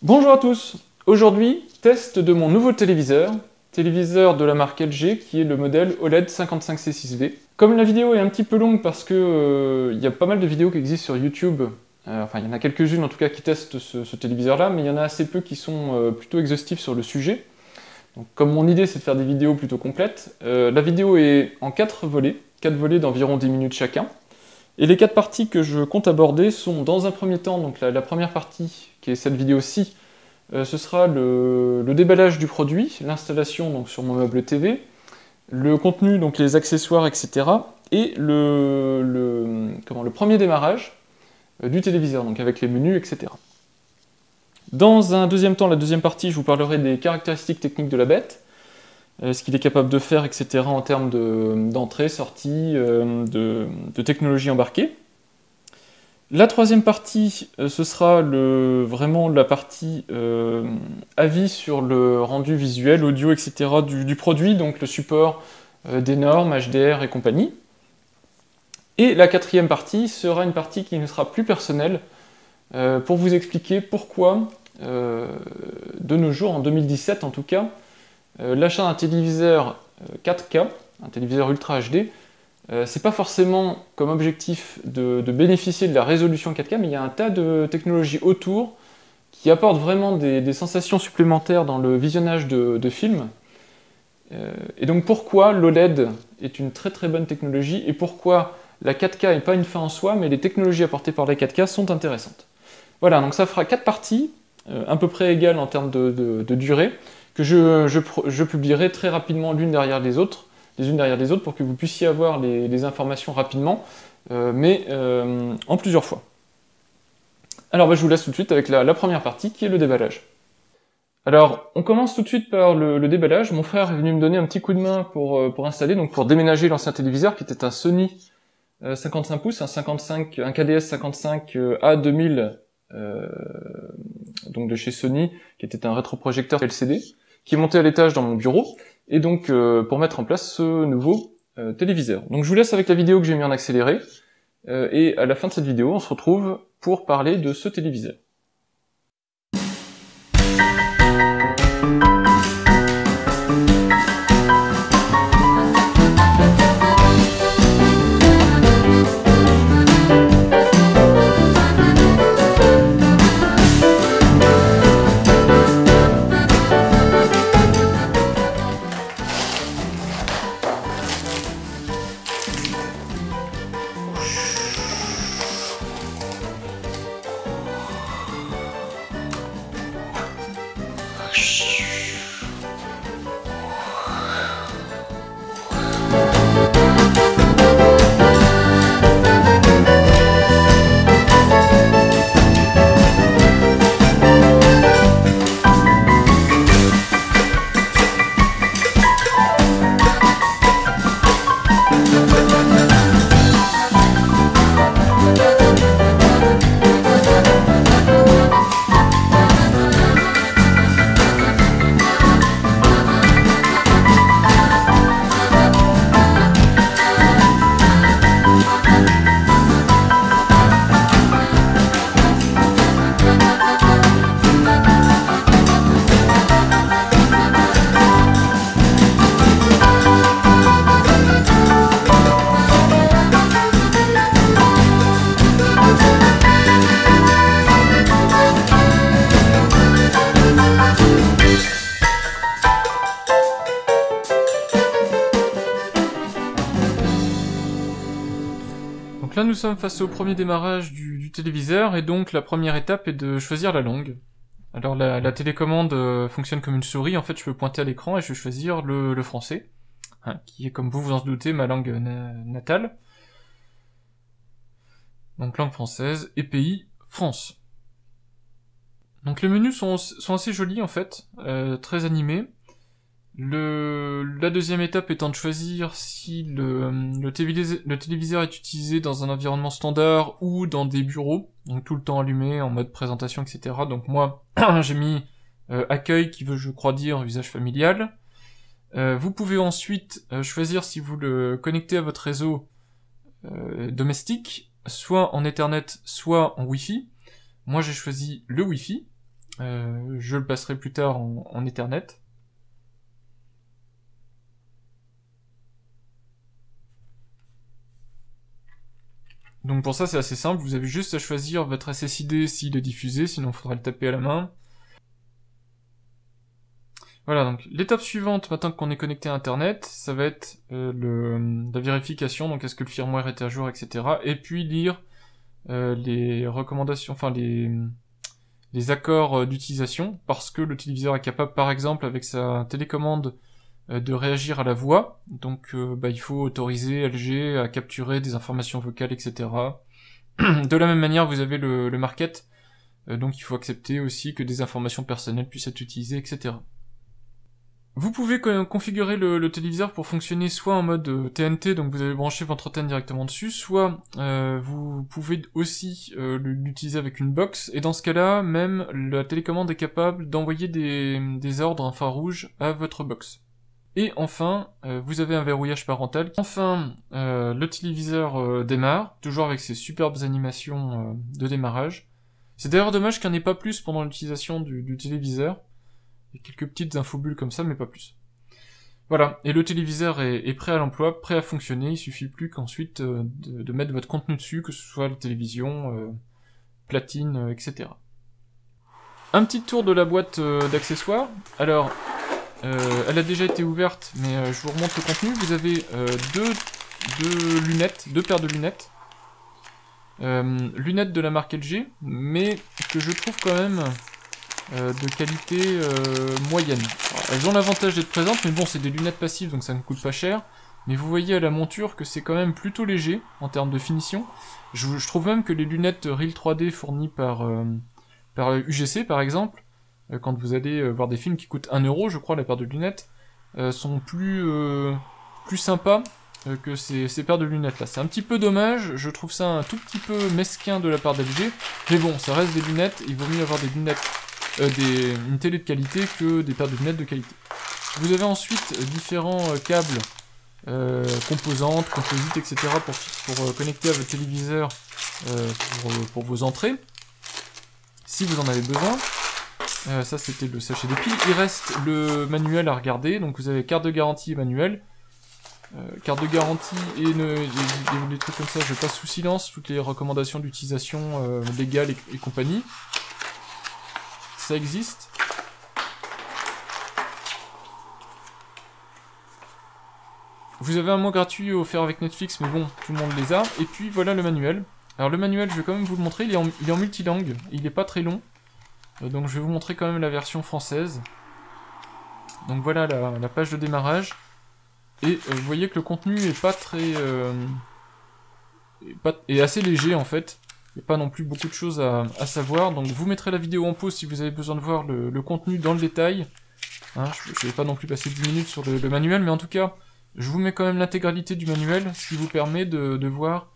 Bonjour à tous. Aujourd'hui, test de mon nouveau téléviseur de la marque LG qui est le modèle OLED 55C6V. Comme la vidéo est un petit peu longue parce que il y a pas mal de vidéos qui existent sur YouTube, enfin il y en a quelques-unes en tout cas qui testent ce téléviseur-là, mais il y en a assez peu qui sont plutôt exhaustifs sur le sujet. Donc, comme mon idée c'est de faire des vidéos plutôt complètes, la vidéo est en 4 volets d'environ 10 minutes chacun. Et les 4 parties que je compte aborder sont dans un premier temps, donc la première partie, qui est cette vidéo-ci, ce sera le déballage du produit, l'installation donc sur mon meuble TV, le contenu, donc les accessoires, etc. et le premier démarrage du téléviseur, donc avec les menus, etc. Dans un deuxième temps, la deuxième partie, je vous parlerai des caractéristiques techniques de la bête, ce qu'il est capable de faire, etc. en termes d'entrée, sortie, de technologie embarquée. La troisième partie, ce sera vraiment la partie avis sur le rendu visuel, audio, etc. du produit, donc le support des normes, HDR et compagnie. Et la quatrième partie sera une partie qui nous sera plus personnelle, pour vous expliquer pourquoi, de nos jours, en 2017 en tout cas, l'achat d'un téléviseur 4K, un téléviseur Ultra HD, c'est pas forcément comme objectif de bénéficier de la résolution 4K, mais il y a un tas de technologies autour qui apportent vraiment des sensations supplémentaires dans le visionnage de films. Et donc pourquoi l'OLED est une très très bonne technologie et pourquoi la 4K n'est pas une fin en soi, mais les technologies apportées par la 4K sont intéressantes. Voilà, donc ça fera 4 parties, à peu près égales en termes de durée, que je publierai très rapidement l'une derrière les autres, les unes derrière les autres, pour que vous puissiez avoir les informations rapidement, mais en plusieurs fois. Alors je vous laisse tout de suite avec la première partie, qui est le déballage. Alors, on commence tout de suite par le déballage. Mon frère est venu me donner un petit coup de main pour installer, donc pour déménager l'ancien téléviseur, qui était un Sony 55 pouces, un KDS 55 A2000, donc de chez Sony, qui était un rétroprojecteur LCD, qui est monté à l'étage dans mon bureau, et donc pour mettre en place ce nouveau téléviseur. Donc je vous laisse avec la vidéo que j'ai mis en accéléré, et à la fin de cette vidéo, on se retrouve pour parler de ce téléviseur. Donc là nous sommes face au premier démarrage du téléviseur, et donc la première étape est de choisir la langue. Alors la télécommande fonctionne comme une souris, en fait je peux pointer à l'écran et je vais choisir le français, hein, qui est, comme vous en doutez, ma langue natale. Donc langue française et pays, France. Donc les menus sont assez jolis en fait, très animés. La deuxième étape étant de choisir si le téléviseur est utilisé dans un environnement standard ou dans des bureaux, donc tout le temps allumé, en mode présentation, etc. Donc moi, j'ai mis accueil, qui veut, je crois, dire usage familial. Vous pouvez ensuite choisir si vous le connectez à votre réseau domestique, soit en Ethernet, soit en Wi-Fi. Moi j'ai choisi le Wi-Fi. Je le passerai plus tard en Ethernet. Donc pour ça c'est assez simple, vous avez juste à choisir votre SSID s'il est diffusé, sinon il faudra le taper à la main. Voilà, donc l'étape suivante, maintenant qu'on est connecté à Internet, ça va être la vérification, donc est-ce que le firmware est à jour, etc. Et puis lire les recommandations, enfin les accords d'utilisation, parce que le téléviseur est capable, par exemple, avec sa télécommande, de réagir à la voix. Donc il faut autoriser LG à capturer des informations vocales, etc. De la même manière, vous avez le market, donc il faut accepter aussi que des informations personnelles puissent être utilisées, etc. Vous pouvez configurer le téléviseur pour fonctionner soit en mode TNT, donc vous allez brancher votre antenne directement dessus, soit vous pouvez aussi l'utiliser avec une box, et dans ce cas-là, même la télécommande est capable d'envoyer des ordres infrarouges à votre box. Et enfin, vous avez un verrouillage parental. Enfin, le téléviseur démarre, toujours avec ses superbes animations de démarrage. C'est d'ailleurs dommage qu'il n'y en ait pas plus pendant l'utilisation du téléviseur. Il y a quelques petites infobulles comme ça, mais pas plus. Voilà, et le téléviseur est prêt à l'emploi, prêt à fonctionner, il suffit plus qu'ensuite de mettre votre contenu dessus, que ce soit la télévision, platine, etc. Un petit tour de la boîte d'accessoires. Alors, elle a déjà été ouverte, mais je vous remonte le contenu. Vous avez deux paires de lunettes. Lunettes de la marque LG, mais que je trouve quand même de qualité moyenne. Alors, elles ont l'avantage d'être présentes, mais bon, c'est des lunettes passives, donc ça ne coûte pas cher. Mais vous voyez à la monture que c'est quand même plutôt léger en termes de finition. Je trouve même que les lunettes Real 3D fournies par UGC, par exemple, quand vous allez voir des films qui coûtent 1 euro, je crois, la paire de lunettes, sont plus sympas que ces paires de lunettes là. C'est un petit peu dommage, je trouve ça un tout petit peu mesquin de la part d'LG, mais bon, ça reste des lunettes, il vaut mieux avoir des lunettes, une télé de qualité que des paires de lunettes de qualité. Vous avez ensuite différents câbles, composantes, composites, etc. pour connecter à votre téléviseur pour vos entrées, si vous en avez besoin. Ça c'était le sachet de piles. Il reste le manuel à regarder, donc vous avez carte de garantie et manuel. Carte de garantie et des trucs comme ça, je passe sous silence toutes les recommandations d'utilisation légales et compagnie. Ça existe. Vous avez un mois gratuit offert avec Netflix, mais bon, tout le monde les a. Et puis voilà le manuel. Alors le manuel, je vais quand même vous le montrer, il est en multilangue, il est pas très long. Donc je vais vous montrer quand même la version française. Donc voilà la page de démarrage. Et vous voyez que le contenu est pas très... est assez léger en fait. Il n'y a pas non plus beaucoup de choses à savoir. Donc vous mettrez la vidéo en pause si vous avez besoin de voir le contenu dans le détail. Hein, je vais pas non plus passer 10 minutes sur le manuel, mais en tout cas, je vous mets quand même l'intégralité du manuel, ce qui vous permet de voir...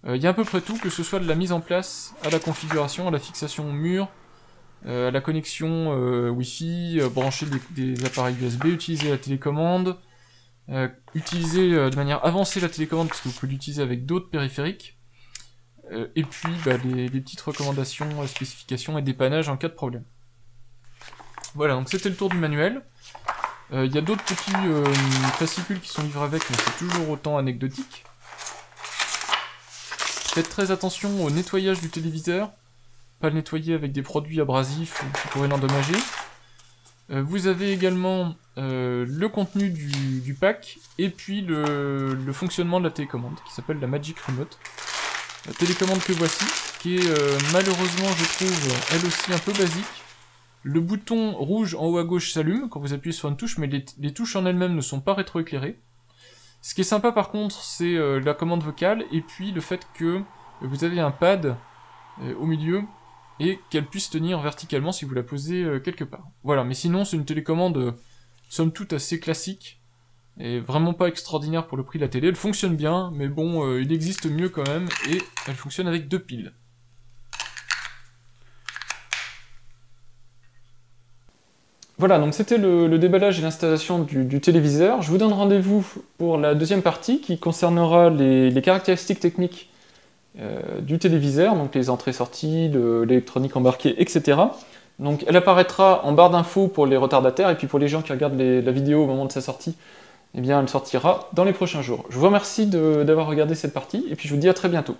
Il y a à peu près tout, que ce soit de la mise en place, à la configuration, à la fixation au mur, à la connexion Wi-Fi, brancher des appareils USB, utiliser la télécommande, utiliser de manière avancée la télécommande, parce que vous pouvez l'utiliser avec d'autres périphériques, et puis les petites recommandations, spécifications et dépannage en cas de problème. Voilà, donc c'était le tour du manuel. Il y a d'autres petits fascicules qui sont livrés avec, mais c'est toujours autant anecdotique. Faites très attention au nettoyage du téléviseur, pas le nettoyer avec des produits abrasifs qui pourraient l'endommager. Vous avez également le contenu du pack, et puis le fonctionnement de la télécommande, qui s'appelle la Magic Remote. La télécommande que voici, qui est malheureusement, je trouve, elle aussi un peu basique. Le bouton rouge en haut à gauche s'allume quand vous appuyez sur une touche, mais les touches en elles-mêmes ne sont pas rétroéclairées. Ce qui est sympa par contre, c'est la commande vocale, et puis le fait que vous avez un pad au milieu, et qu'elle puisse tenir verticalement si vous la posez quelque part. Voilà, mais sinon c'est une télécommande somme toute assez classique, et vraiment pas extraordinaire pour le prix de la télé. Elle fonctionne bien, mais bon, il existe mieux quand même, et elle fonctionne avec 2 piles. Voilà, donc c'était le déballage et l'installation du téléviseur. Je vous donne rendez-vous pour la deuxième partie qui concernera les caractéristiques techniques du téléviseur, donc les entrées-sorties, l'électronique embarquée, etc. Donc elle apparaîtra en barre d'infos pour les retardataires, et puis pour les gens qui regardent la vidéo au moment de sa sortie, eh bien elle sortira dans les prochains jours. Je vous remercie d'avoir regardé cette partie, et puis je vous dis à très bientôt.